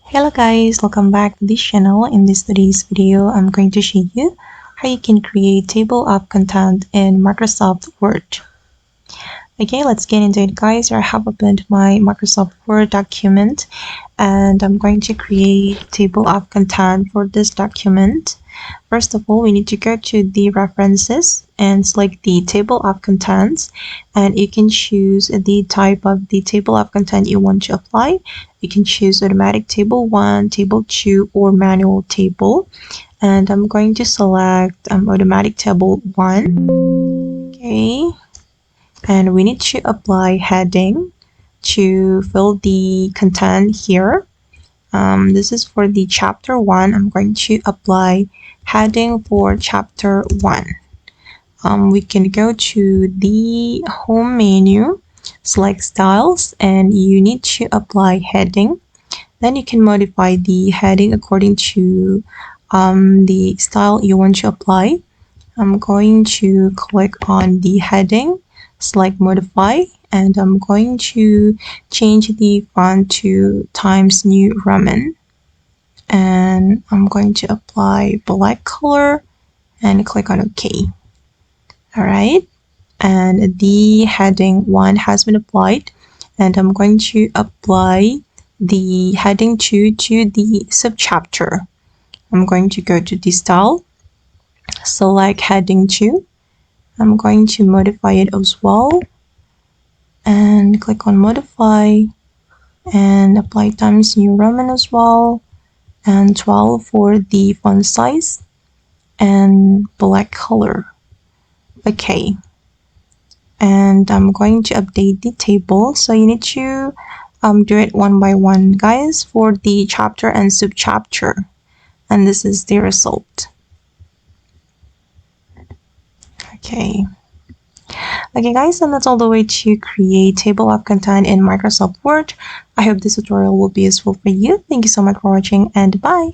Hello guys, welcome back to this channel. In today's video, I'm going to show you how you can create table of content in Microsoft Word. Okay, let's get into it guys. I have opened my Microsoft Word document and I'm going to create table of content for this document. First of all, we need to go to the references and select the table of contents, and you can choose the type of the table of content you want to apply. You can choose automatic table 1, table 2, or manual table, and I'm going to select automatic table 1. Okay, and we need to apply heading to fill the content here. This is for the chapter 1. I'm going to apply heading for chapter 1. We can go to the home menu, select styles, and you need to apply heading. Then you can modify the heading according to the style you want to apply. I'm going to click on the heading, select modify, and I'm going to change the font to Times New Roman, and I'm going to apply black color and click on OK. Alright, and the heading 1 has been applied, and I'm going to apply the heading 2 to the subchapter. I'm going to go to the style, select heading 2. I'm going to modify it as well and click on modify and apply Times New Roman as well, and 12 for the font size and black color. Okay, and I'm going to update the table, so you need to do it one by one guys for the chapter and subchapter, and this is the result. Okay guys, and that's all the way to create table of content in Microsoft Word. I hope this tutorial will be useful for you. Thank you so much for watching, and bye.